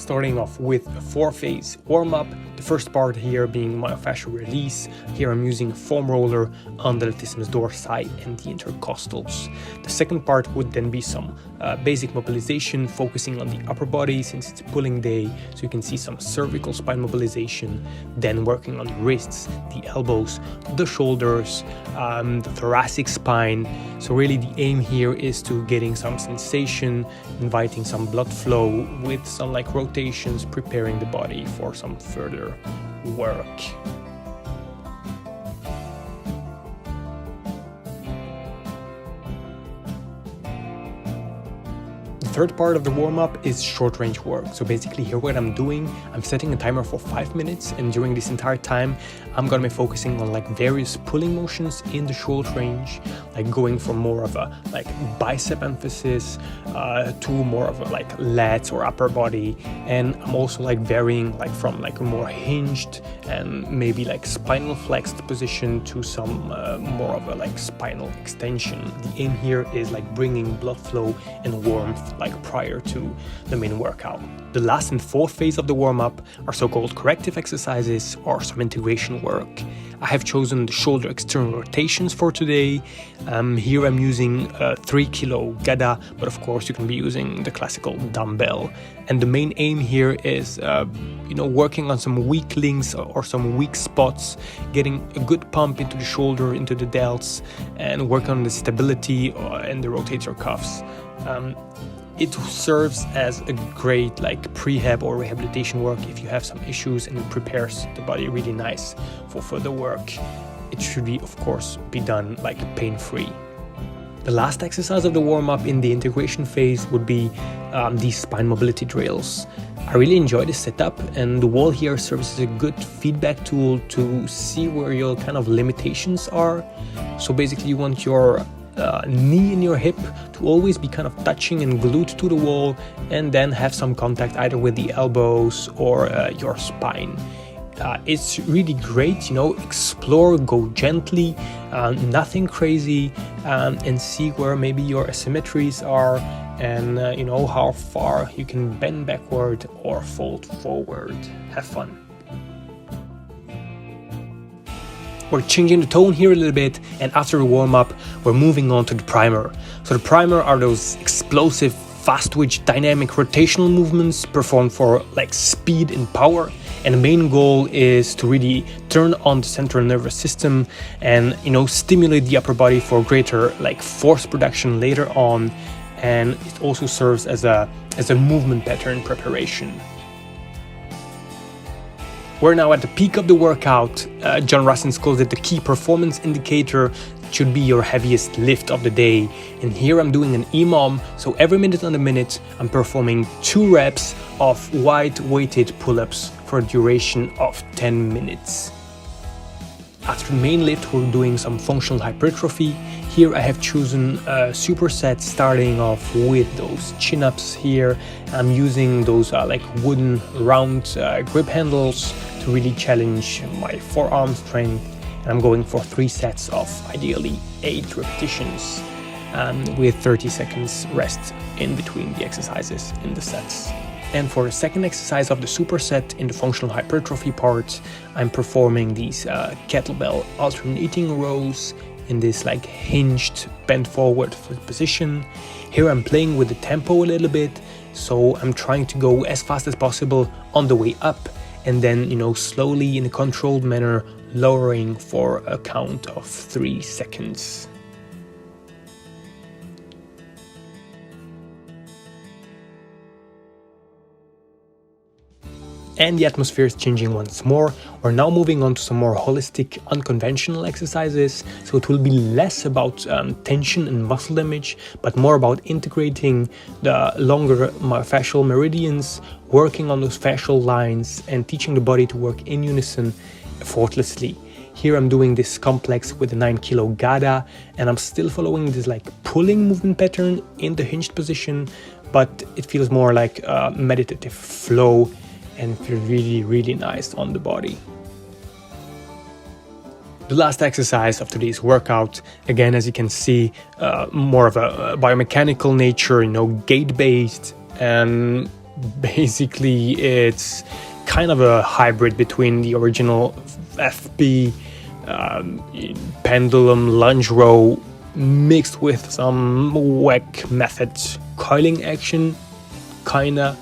starting off with a 4-phase warm-up. The first part here being myofascial release. Here I'm using a foam roller on the latissimus dorsi and the intercostals. The second part would then be some basic mobilization, focusing on the upper body since it's a pulling day, so you can see some cervical spine mobilization, then working on the wrists, the elbows, the shoulders, the thoracic spine. So really the aim here is to getting some sensation, inviting some blood flow with some like rotations, preparing the body for some further work. The third part of the warm-up is short range work. So basically here what I'm doing, I'm setting a timer for 5 minutes, and during this entire time I'm gonna be focusing on like various pulling motions in the short range, like going from more of a like bicep emphasis to more of a like lats or upper body. And I'm also like varying like from like a more hinged and maybe like spinal flexed position to some more of a like spinal extension. The aim here is like bringing blood flow and warmth like prior to the main workout. The last and fourth phase of the warm-up are so-called corrective exercises or some integration work. I have chosen the shoulder external rotations for today. Here I'm using a 3 kilo Gada, but of course you can be using the classical dumbbell. And the main aim here is working on some weak links or some weak spots, getting a good pump into the shoulder, into the delts, and work on the stability and the rotator cuffs. It serves as a great like prehab or rehabilitation work if you have some issues, and it prepares the body really nice for further work. It should be, of course, be done like pain-free. The last exercise of the warm-up in the integration phase would be these spine mobility drills. I really enjoy this setup, and the wall here serves as a good feedback tool to see where your kind of limitations are. So basically you want your knee and your hip to always be kind of touching and glued to the wall, and then have some contact either with the elbows or your spine. It's really great, explore, go gently, nothing crazy, and see where maybe your asymmetries are, and how far you can bend backward or fold forward. Have fun. We're changing the tone here a little bit, and after the warm-up, we're moving on to the primer. So the primer are those explosive, fast-twitch, dynamic rotational movements performed for like speed and power. And the main goal is to really turn on the central nervous system and stimulate the upper body for greater like force production later on. And it also serves as a movement pattern preparation. We're now at the peak of the workout. John Russins calls it the key performance indicator. It should be your heaviest lift of the day. And here I'm doing an EMOM, so every minute on the minute I'm performing 2 reps of wide weighted pull-ups for a duration of 10 minutes. After the main lift, we're doing some functional hypertrophy. Here I have chosen a superset, starting off with those chin-ups here. I'm using those like wooden round grip handles to really challenge my forearm strength. And I'm going for 3 sets of ideally 8 repetitions, with 30 seconds rest in between the exercises in the sets. And for the second exercise of the superset in the functional hypertrophy part, I'm performing these kettlebell alternating rows in this like hinged bent forward position. Here I'm playing with the tempo a little bit, so I'm trying to go as fast as possible on the way up, and then slowly in a controlled manner lowering for a count of 3 seconds. And the atmosphere is changing once more. We're now moving on to some more holistic, unconventional exercises. So it will be less about tension and muscle damage, but more about integrating the longer myofascial meridians, working on those fascial lines, and teaching the body to work in unison effortlessly. Here I'm doing this complex with a 9 kilo Gada, and I'm still following this like pulling movement pattern in the hinged position, but it feels more like a meditative flow and feels really, really nice on the body. The last exercise of today's workout, again, as you can see, more of a biomechanical nature, gait-based, and basically it's kind of a hybrid between the original FB pendulum lunge row mixed with some WEC methods, coiling action, kinda